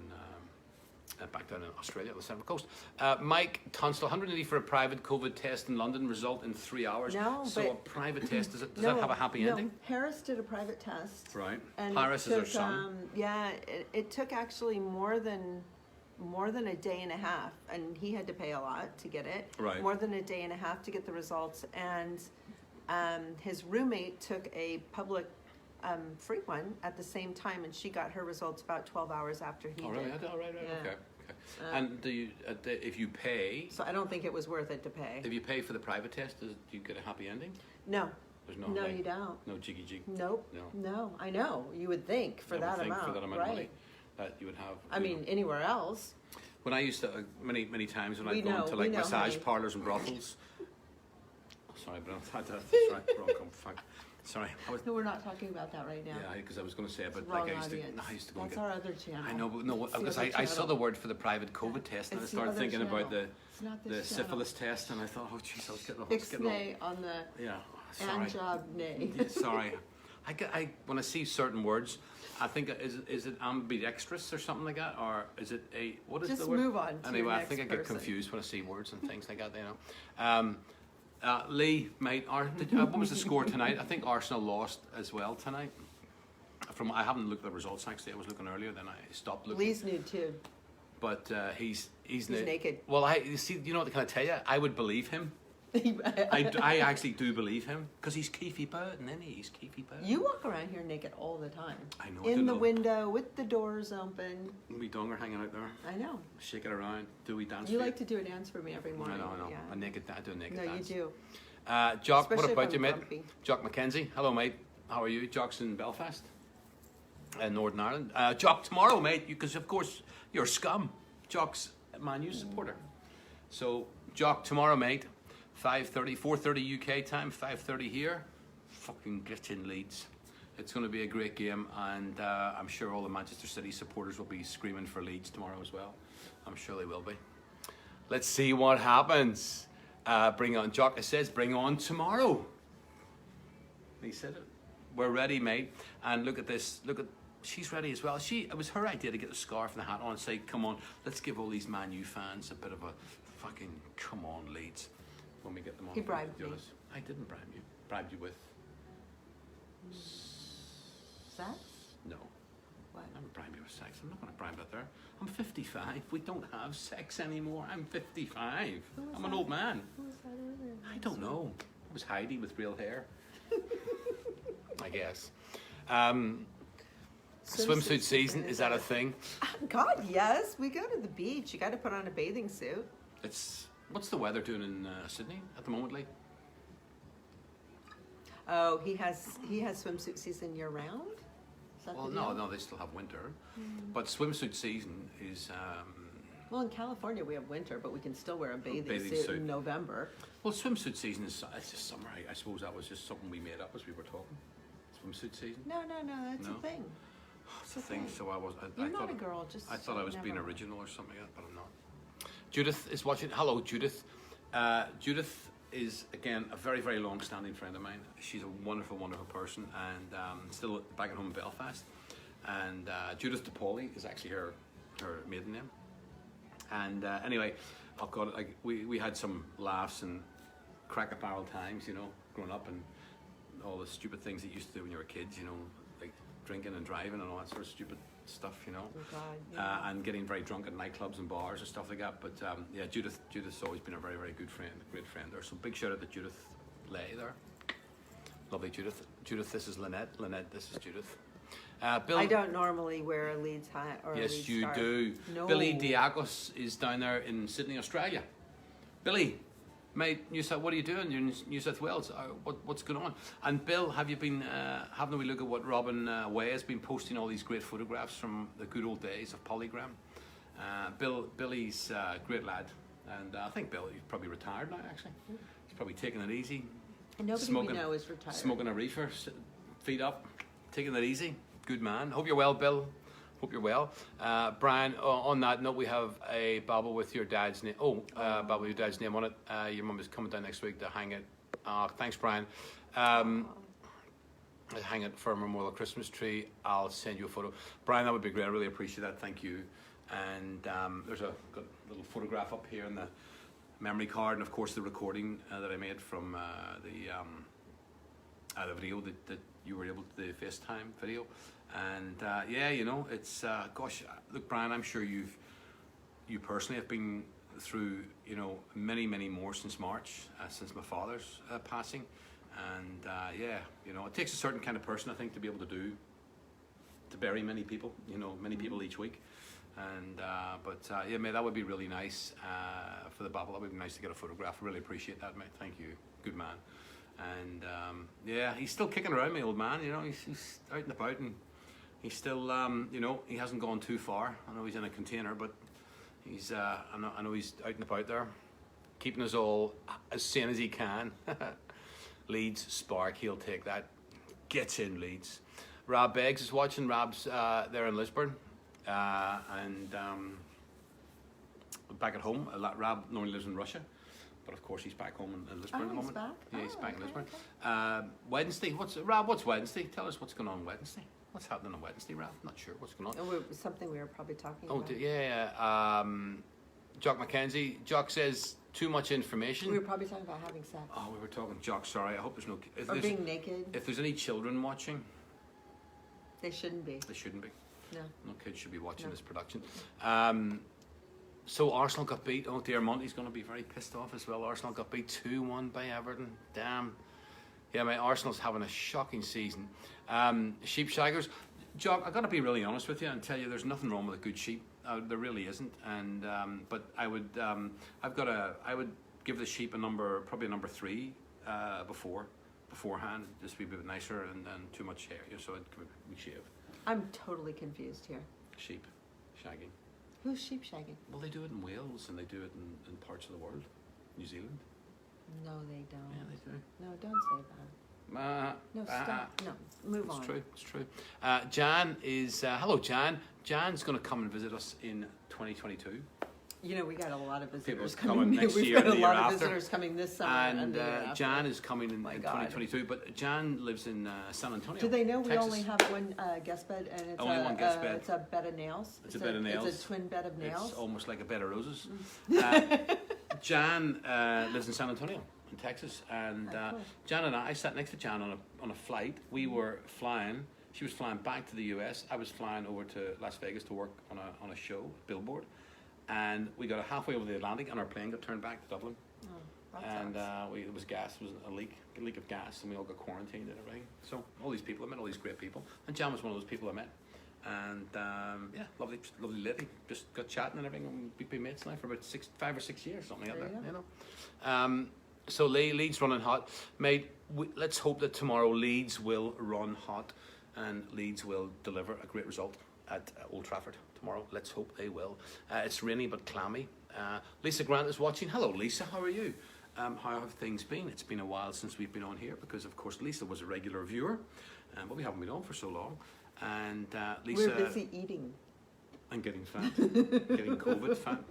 Back down in Australia on the Central Coast. Mike Tunstall, 180 for a private COVID test in London, result in 3 hours. No, so but a private test, does that have a happy ending? Harris did a private test. Right. And Paris is her son. Yeah, it took actually more than a day and a half, and he had to pay a lot to get it. Right. More than a day and a half to get the results, and his roommate took a public free one at the same time, and she got her results about 12 hours after he did. Right, Yeah. okay. And do you, if you pay... So I don't think it was worth it to pay. If you pay for the private test, do you get a happy ending? No. There's no... No, like, you don't. No jiggy jig? Nope. No. I know. You would think for that amount. For that amount right. of money that you would have... I mean, anywhere else. When I used to, many times when I'd go into like massage parlours and brothels... Sorry, but that's right. Fuck. Sorry. No, we're not talking about that right now. Yeah, because I was going to say, but Wrong like I used audience. to go That's and get... our other channel. I know, but no, It's the because other I saw channel. the word for the private COVID test, and I It's the started other thinking about channel. the It's not this channel. syphilis test, and I thought, oh jeez, I was getting Ixnay on the yeah, sorry. Anjobnay. Yeah, sorry. I when I see certain words, I think is it ambidextrous or something like that, or is it a what is Just the word? move on to Anyway, your I next think I get person. confused when I see words and things like that. You know. Lee, mate, what was the score tonight? I think Arsenal lost as well tonight. I haven't looked at the results actually. I was looking earlier, then I stopped looking. Lee's nude too. But he's naked. Well, you see, you know what? Can I tell you? I would believe him. I actually do believe him because he's Keefy Burton, isn't he? He's Keefy Burton. You walk around here naked all the time. I know. In the window with the doors open. We donger hanging out there. I know. Shake it around. Do we dance? You like to do a dance for me every morning. I know. Yeah. I do a naked No, dance. you do. Jock, Especially what if about I'm you, mate? grumpy. Jock McKenzie. Hello, mate. How are you? Jock's in Belfast, Northern Ireland. Jock, tomorrow, mate, because of course you're scum. Jock's a Man U supporter. So, Jock, tomorrow, mate, 5:30, 4:30 UK time, 5:30 here. Fucking get in Leeds. It's going to be a great game, and I'm sure all the Manchester City supporters will be screaming for Leeds tomorrow as well. I'm sure they will be. Let's see what happens. Bring on, Jock, it says, bring on tomorrow. He said it. We're ready, mate. And look at this. She's ready as well. It was her idea to get the scarf and the hat on and say, come on, let's give all these Man U fans a bit of a fucking come on, Leeds. When we get them on. He bribed me. I didn't bribe you. Bribed you with? Sex? No. What? I haven't bribed you with sex. I'm not going to bribe that there. I'm 55. We don't have sex anymore. I'm 55. I'm an old man. Who was that earlier? I don't know. It was Heidi with real hair. I guess. Swimsuit season, is that a thing? God, yes. We go to the beach. You got to put on a bathing suit. What's the weather doing in Sydney at the moment, Lee? Oh, he has swimsuit season year round? Is that Well, the deal? no, they still have winter. But swimsuit season is... Well, in California we have winter, but we can still wear a bathing bathing suit suit. in November. Well, swimsuit season it's just summer. I suppose that was just something we made up as we were talking. Swimsuit season. No, that's No? a thing. It's a thing. So I was. You're I not thought a girl, just I thought I was being never. original or something like that, but I'm not. Judith is watching. Hello, Judith. Judith is, again, a very, very long-standing friend of mine. She's a wonderful, wonderful person, and still back at home in Belfast. And Judith DePauli is actually her maiden name. And anyway, I've got, like, we had some laughs and crack-a-barrel times, you know, growing up, and all the stupid things that you used to do when you were kids, you know, like drinking and driving and all that sort of stupid stuff, you know. Oh God, yeah. And getting very drunk at nightclubs and bars and stuff like that. But yeah, Judith's always been a very, very good friend, a great friend there. So big shout out to Judith Lay there. Lovely Judith. Judith, this is Lynette. Lynette, this is Judith. Bill, I don't normally wear a Leeds hat or a yes, Leeds you star. do. No. Billy Diagos is down there in Sydney, Australia. Billy, mate, what are you doing? You're in New South Wales. What's going on? And Bill, have you been having a wee look at what Robin Way has been posting, all these great photographs from the good old days of Polygram? Billy's a great lad, and I think Bill, he's probably retired now. Actually, he's probably taking it easy. And nobody we know is retired. Smoking a reefer, feet up, taking it easy. Good man. Hope you're well, Bill. Hope you're well. Brian, on that note, we have a Bible with your dad's name. Bible with your dad's name on it. Your mum is coming down next week to hang it. Thanks, Brian. Hang it for a memorial Christmas tree. I'll send you a photo. Brian, that would be great. I really appreciate that. Thank you. And there's got a little photograph up here in the memory card, and of course the recording that I made from the video that you were able to, the FaceTime video. And yeah, you know, it's gosh, look, Brian, I'm sure you personally have been through, you know, many more since March, since my father's passing. And yeah, you know, it takes a certain kind of person, I think, to be able to bury many people, you know, many people each week. And yeah, mate, that would be really nice for the Bible. That would be nice to get a photograph. I really appreciate that, mate. Thank you. Good man. And yeah, he's still kicking around, my old man. You know, he's out and about, and he's still, you know, he hasn't gone too far. I know he's in a container, but he's, I know he's out and about there, keeping us all as sane as he can. Leeds Spark, he'll take that. Gets in, Leeds. Rob Beggs is watching. Rob's there in Lisburn, and back at home. Rob normally lives in Russia, but of course he's back home in Lisburn at the moment. Back? Yeah, he's back in Lisburn. Okay. Wednesday, what's Wednesday? Tell us what's going on Wednesday. What's happening on Wednesday, Rob? Not sure what's going on. Something we were probably talking Oh, about. yeah. Jock McKenzie. Jock says too much information. We were probably talking about having sex. Oh, we were talking. Jock, sorry. I hope there's no. Or being naked. If there's any children watching, They shouldn't be. they shouldn't be. No. No kids should be watching No. this production. So Arsenal got beat. Oh dear, Monty's going to be very pissed off as well. Arsenal got beat 2-1 by Everton. Damn. Yeah, mate, Arsenal's having a shocking season. Sheep shaggers. Jock, I've got to be really honest with you and tell you there's nothing wrong with a good sheep. There really isn't. And but I would give the sheep probably a number 3 beforehand, just to be a bit nicer, and too much hair. So we shave. I'm totally confused here. Sheep shagging. Who's sheep shagging? Well, they do it in Wales and they do it in parts of the world. New Zealand. No, they don't. Yeah, they do. No, don't say that. No, stop. No, move on. It's true. Jan is, hello Jan. Jan's going to come and visit us in 2022. You know, we got a lot of visitors coming next We've year got and a the lot year of after. visitors coming this summer And the year after. Jan is coming in My 2022, but Jan lives in San Antonio. Do they know we Texas. only have one guest bed, and it's Only one guest bed. It's a bed of nails. It's a bed of nails. It's a twin bed of nails. It's almost like a bed of roses. Jan lives in San Antonio, in Texas, and cool. Jan and I sat next to Jan on a flight. We were flying. She was flying back to the US. I was flying over to Las Vegas to work on a show, Billboard, and we got halfway over the Atlantic, and our plane got turned back to Dublin. That And sucks. it was gas, it was a leak of gas, and we all got quarantined and everything. So all these people, I met all these great people, and Jan was one of those people I met. And yeah, lovely lady. Just got chatting and everything, and we've been mates now for about 5 or 6 years, something like There that. you You know. So Leeds running hot, mate. Let's hope that tomorrow Leeds will run hot, and Leeds will deliver a great result at Old Trafford tomorrow. Let's hope they will. It's rainy but clammy. Lisa Grant is watching. Hello, Lisa. How are you? How have things been? It's been a while since we've been on here because, of course, Lisa was a regular viewer, but we haven't been on for so long. And Lisa, We're busy eating. and getting fat, getting COVID fat.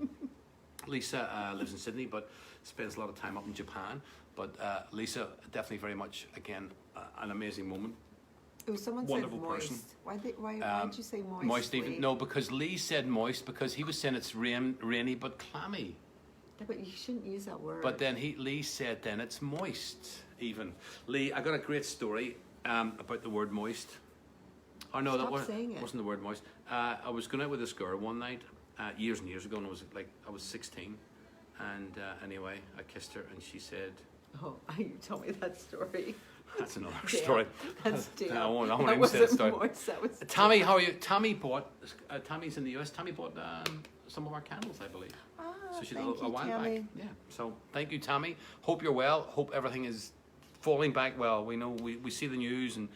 Lisa lives in Sydney, but spends a lot of time up in Japan. But Lisa, definitely very much, again, an amazing moment. It was someone Wonderful said moist. person. Why did you say moist? Moist, Lee? even no, because Lee said moist because he was saying it's rainy but clammy. Yeah, but you shouldn't use that word. But then Lee said then it's moist even. Lee, I got a great story about the word moist. Oh no, Stop that saying it. wasn't the word moist. I was going out with this girl one night years and years ago, and I was 16, and anyway I kissed her and she said, Oh, you told me that story. that's another Damn. story. That's damn. I won't That even say that wasn't story. moist, that was Tammy, how are you? Tammy bought. Tammy's in the US. Tammy bought some of our candles, I believe. Ah, So she did thank a you, while Tammy. back. Yeah. So thank you, Tammy. Hope you're well. Hope everything is falling back well. We know we see the news and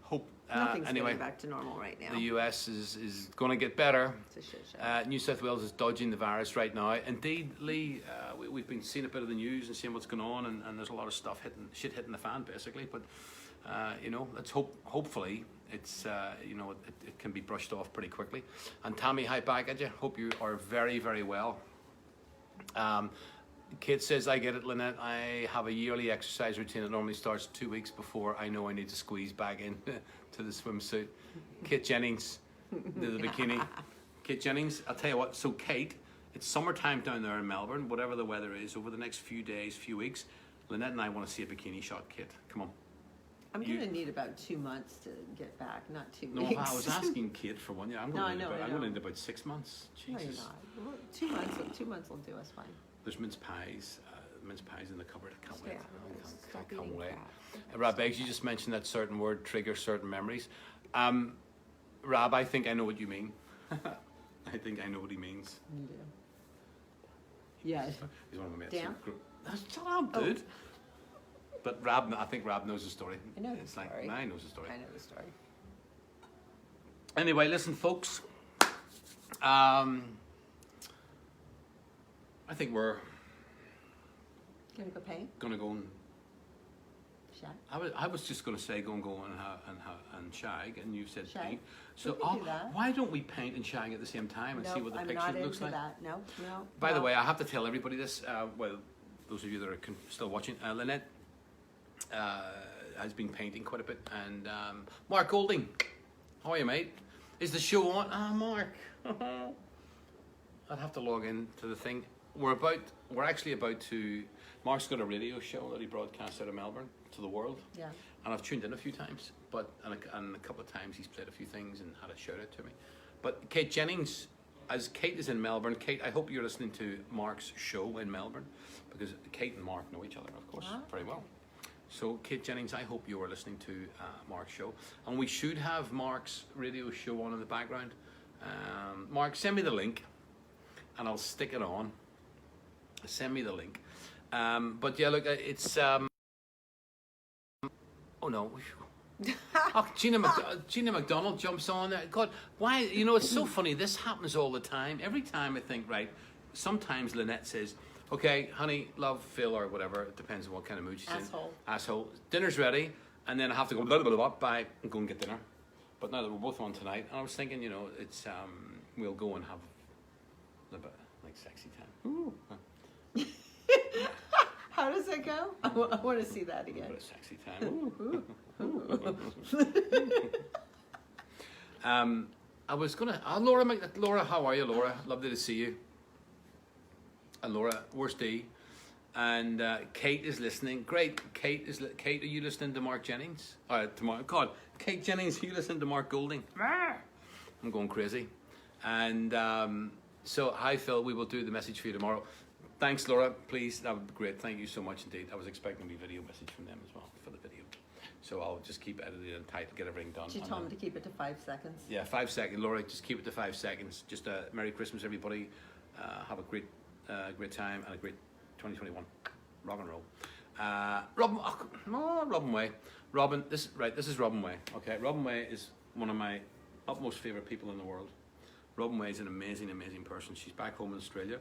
hope. Nothing's Anyway, getting back to normal right now. the US is going to get better. It's a shit show. New South Wales is dodging the virus right now. Indeed, Lee, we've been seeing a bit of the news and seeing what's going on, and there's a lot of stuff hitting the fan basically. But let's hopefully it's it can be brushed off pretty quickly. And Tammy, hi back at you. Hope you are very, very well. Kate says, I get it, Lynette. I have a yearly exercise routine that normally starts 2 weeks before I know I need to squeeze back in to the swimsuit. Kate Jennings, the bikini. Kate Jennings, I'll tell you what. So Kate, it's summertime down there in Melbourne. Whatever the weather is, over the next few days, few weeks, Lynette and I want to see a bikini shot. Kate, come on. I'm going to need about 2 months to get back, not 2 No, weeks. I was asking Kate for one. Yeah, I'm going to need about 6 months. No, you're Jesus. not. Well, 2 months. 2 months will do us fine. There's mince pies in the cupboard. I can't Stay wait. out of it. I Stop can't eating wait. crap. Rab Beggs, you just mentioned that certain word triggers certain memories. Rab, I think I know what you mean. I think I know what he means. You do. Yeah. He's one of my mates. Damn. Shut up, dude. But I think Rab knows the story. I know the It's story. like, I knows the story. I know the story. Anyway, listen, folks. I think we're Gonna go paint? gonna go and. Shag? I was just gonna say go and shag, and you said Shag? paint. So We can do that. why don't we paint and shag at the same time and see what the I'm picture not looks into like? that. No. By the way, I have to tell everybody this. Well, those of you that are still watching, Lynette has been painting quite a bit, and Mark Golding, how are you, mate? Is the show on? Mark. I'd have to log in to the thing. We're actually about to. Mark's got a radio show that he broadcasts out of Melbourne to the world. Yeah. And I've tuned in a few times, and a couple of times he's played a few things and had a shout out to me. But Kate Jennings, as Kate is in Melbourne, Kate, I hope you're listening to Mark's show in Melbourne, because Kate and Mark know each other, of course, very well. So Kate Jennings, I hope you are listening to Mark's show, and we should have Mark's radio show on in the background. Mark, send me the link, and I'll stick it on. Send me the link. But yeah, look, it's. Oh no. Oh, Gina McDonald jumps on. God, why? You know, it's so funny. This happens all the time. Every time I think, right, sometimes Lynette says, okay, honey, love, Phil, or whatever. It depends on what kind of mood she's in. Asshole. Dinner's ready. And then I have to go, blah, blah, blah, bye, and go and get dinner. But now that we're both on tonight, and I was thinking, you know, it's, we'll go and have a bit like sexy time. Ooh. How does it go? I want to see that again. What a sexy time. I was gonna. Laura, how are you, Laura? Lovely to see you. And Laura, where's Dee? And Kate is listening. Great, Kate, are you listening to Mark Jennings? To Mark. God, Kate Jennings, are you listening to Mark Golding? I'm going crazy. And so, hi Phil, we will do the message for you tomorrow. Thanks, Laura. Please, that would be great. Thank you so much indeed. I was expecting a video message from them as well for the video. So I'll just keep editing and tight to get everything done. She told me to keep it to 5 seconds. Yeah, 5 seconds. Laura, just keep it to 5 seconds. Just a Merry Christmas, everybody. Have a great time and a great 2021. Rock and roll. Robin Way. Robin, this is Robin Way. Okay, Robin Way is one of my utmost favourite people in the world. Robin Way is an amazing, amazing person. She's back home in Australia.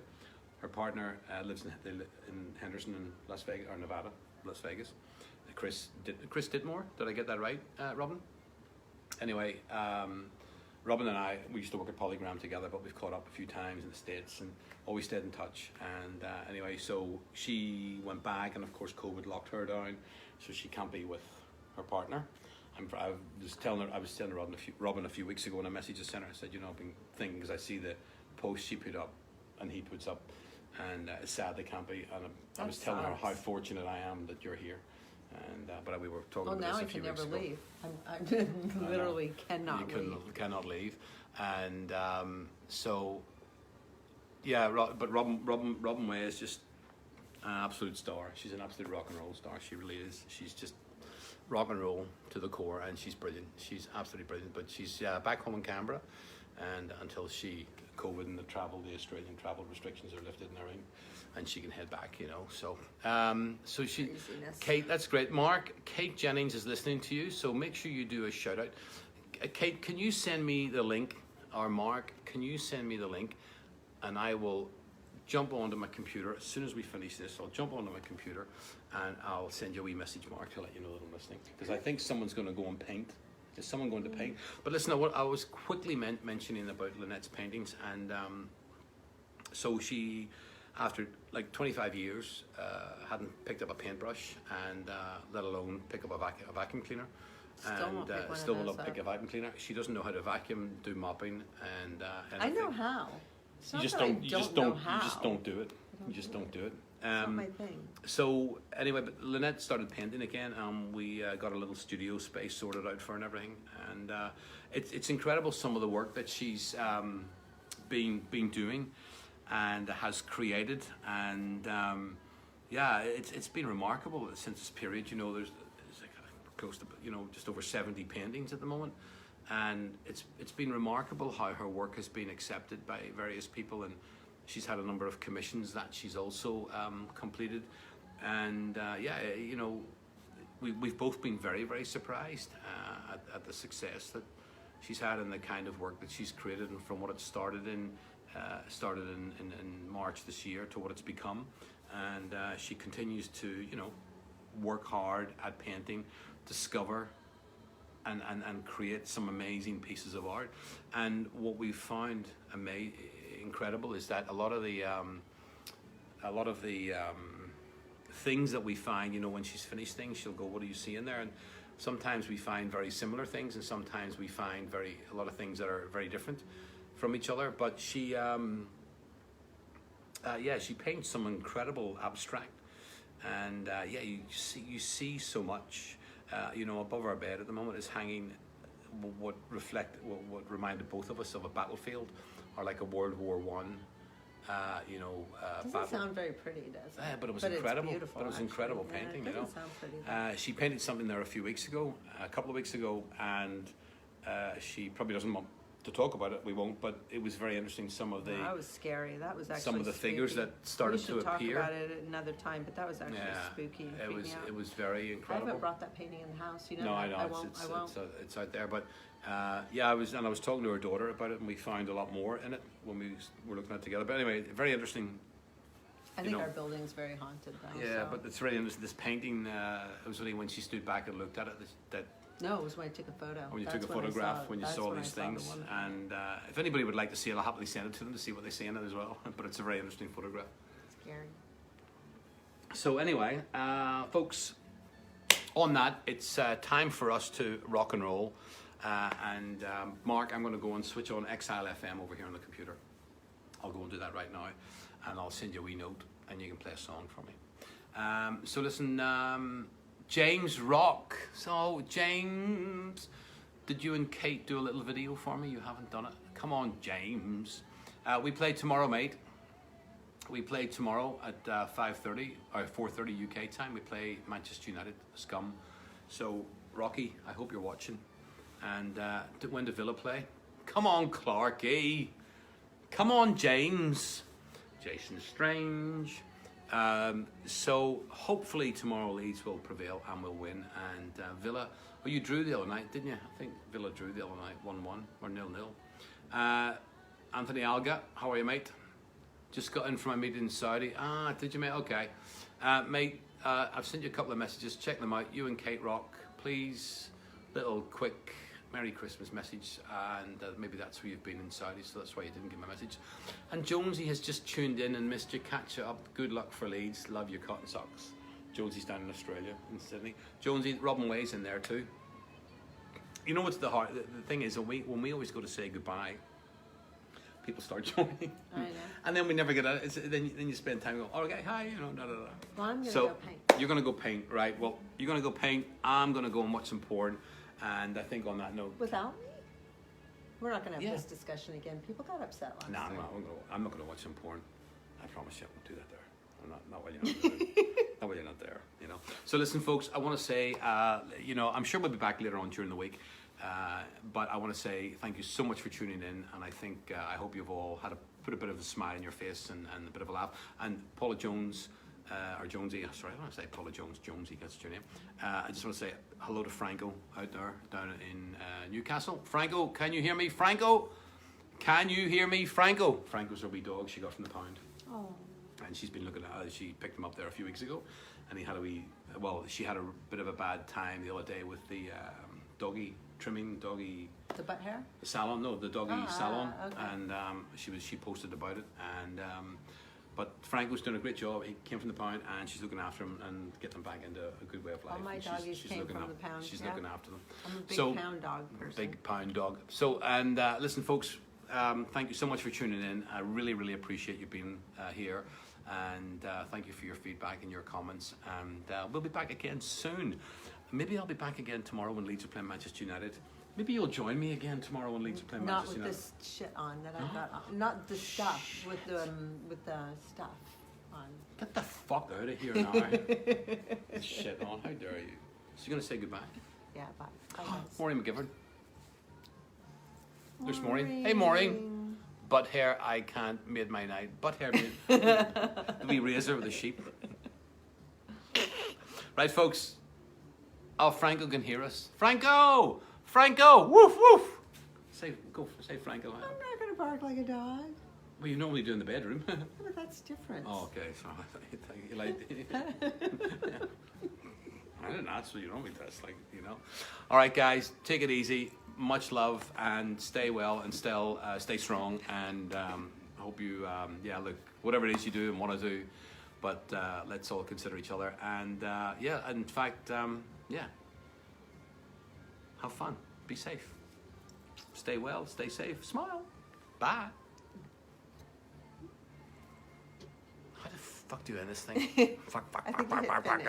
Her partner lives in Henderson in Las Vegas, or Nevada, Las Vegas. Chris Ditmore. Did I get that right, Robin? Anyway, Robin and I, we used to work at Polygram together, but we've caught up a few times in the States and always stayed in touch. And anyway, so she went back, and of course COVID locked her down, so she can't be with her partner. I was telling Robin a few weeks ago when I messaged the centre. I said, you know, I've been thinking, because I see the post she put up and he puts up, and it's sad they can't be. And I was telling her how fortunate I am that you're here. And but we were talking about this a few weeks ago. Well, now I can never leave. I literally cannot leave. You cannot leave. And so, yeah, but Robin Way is just an absolute star. She's an absolute rock and roll star. She really is. She's just rock and roll to the core, and she's brilliant. She's absolutely brilliant. But she's back home in Canberra, and until COVID and the Australian travel restrictions are lifted and everything, and she can head back, you know. So, so she, Craziness. Kate, that's great. Mark, Kate Jennings is listening to you, so make sure you do a shout out. Kate, can you send me the link, or Mark, can you send me the link, and I will jump onto my computer as soon as we finish this. I'll jump onto my computer and I'll send you a wee message, Mark, to let you know that I'm listening, because I think someone's going to go and paint. Is someone going to paint? But listen, I was quickly mentioning about Lynette's paintings, and so she, after like 25 years, hadn't picked up a paintbrush, and let alone pick up a vacuum cleaner. Still will not pick a vacuum cleaner. She doesn't know how to vacuum, do mopping, and I know how. You just don't do it. You just don't do it. It's not my thing. So anyway, but Lynette started painting again. We got a little studio space sorted out for her and everything, and it's incredible some of the work that she's been doing and has created, and yeah, it's been remarkable since this period. You know, there's like close to, you know, just over 70 paintings at the moment. And it's been remarkable how her work has been accepted by various people, and she's had a number of commissions that she's also completed. And yeah, you know, we've both been very, very surprised at the success that she's had and the kind of work that she's created, and from what it started in March this year to what it's become. And she continues to, you know, work hard at painting, discover and create some amazing pieces of art. And what we've found incredible is that a lot of the things that we find, you know, when she's finished things, she'll go, "What do you see in there?" And sometimes we find very similar things, and sometimes we find a lot of things that are very different from each other. But she, yeah, she paints some incredible abstract, and yeah, you see so much. You know, above our bed at the moment is hanging what reminded both of us of a battlefield, or like a World War One. You know, doesn't sound very pretty, does it? But it was incredible. It's beautiful, but it was incredible painting. It you know, sound pretty. She painted something there a couple of weeks ago, and she probably doesn't want to talk about it. We won't, but it was very interesting. Some of the that was scary. That was actually some of the spooky. figures that started to appear. We should talk about it at another time, but that was actually spooky. And It was very incredible. I haven't brought that painting in the house. You know. No, I know. I won't. It's out there, but yeah, I was talking to her daughter about it, and we found a lot more in it when we were looking at it together. But anyway, very interesting. I think our building's very haunted though. Yeah, so. but it's really interesting. This painting, it was only when she stood back and looked at it that. No, it was when I took a photo. When you took a photograph, when you saw these things. And if anybody would like to see it, I'll happily send it to them to see what they see in it as well. But it's a very interesting photograph. Scary. So anyway, folks, on that, it's time for us to rock and roll. And Mark, I'm going to go and switch on Exile FM over here on the computer. I'll go and do that right now. And I'll send you a wee note, and you can play a song for me. So listen... James Rock. So, James, did you and Kate do a little video for me? You haven't done it. Come on, James. We play tomorrow, mate. We play tomorrow at 5:30 or 4:30 UK time. We play Manchester United, Scum. So, Rocky, I hope you're watching. And when do Villa play? Come on, Clarky. Come on, James. Jason Strange. So hopefully tomorrow Leeds will prevail and will win, and Villa, well, you drew the other night, didn't you? I think Villa drew the other night 1-1 or 0-0. Anthony Alga, how are you, mate? Just got in from a meeting in Saudi. Did you, mate? Okay. Mate, I've sent you a couple of messages, check them out. You and Kate Rock, please, little quick Merry Christmas message, and maybe that's where you've been in Saudi, so that's why you didn't get my message. And Jonesy has just tuned in and missed you. Catch you up. Good luck for Leeds. Love your cotton socks. Jonesy's down in Australia, in Sydney. Jonesy, Robin Way's in there too. You know what's the hard? The thing is, when we always go to say goodbye, people start joining. I know. And then we never get out. Then you spend time going, oh, okay, hi, you know, da da da. Well, I'm gonna So go paint. you're gonna go paint, right? Well, you're gonna go paint. I'm gonna go and watch some porn. And I think on that note, Without me? We're not gonna have Yeah. this discussion again. People got upset last no, time. I'm not gonna watch some porn. I promise you, I won't do that there. I'm not while you're not there. Not while you're not there, you know. So listen, folks, I want to say, you know, I'm sure we'll be back later on during the week. But I want to say thank you so much for tuning in, and I think I hope you've all put a bit of a smile in your face and a bit of a laugh. And Paula Jones, or Jonesy, sorry, I want to say Paula Jones, Jonesy, that's your name. I just want to say hello to Franco out there down in Newcastle. Franco, can you hear me? Franco, can you hear me? Franco. Franco's our wee dog she got from the pound. Oh. And she's been looking at. She picked him up there a few weeks ago, and he had a wee. Well, she had a bit of a bad time the other day with the doggy The butt hair? salon. No, the doggy salon, okay. and she posted about it. And but Frank was doing a great job. He came from the pound, and she's looking after him and getting them back into a good way of life. All my And doggies came looking from the pound. She's Yeah. looking after them. I'm a big So, pound dog person. Big pound dog. So, and listen, folks, thank you so much for tuning in. I really, really appreciate you being here. And thank you for your feedback and your comments. And we'll be back again soon. Maybe I'll be back again tomorrow when Leeds are playing Manchester United. Maybe you'll join me again tomorrow when Leeds are playing Not Manchester with United. this shit on that I've got on. Not the stuff, with the stuff on. Get the fuck out of here now. This shit on. How dare you? So you're going to say goodbye? Yeah, bye. Bye, guys. Maureen McGivern. There's Maureen. Hey, Maureen. Butt hair, I can't made my night. Butt hair made the wee razor with the sheep. Right, folks. Oh, Franco can hear us. Franco! Franco! Woof, woof! Say Franco. I'm not going to bark like a dog. Well, you normally do in the bedroom. Yeah, but that's different. Oh, okay. So you like. I didn't ask what you normally does, like, you know. All right, guys, take it easy. Much love, and stay well, and still stay strong. And I hope you, look, whatever it is you do and want to do, but let's all consider each other. And in fact, have fun, be safe, stay well, stay safe, smile, bye. How the fuck do you end this thing? Fuck. I think you hit finish.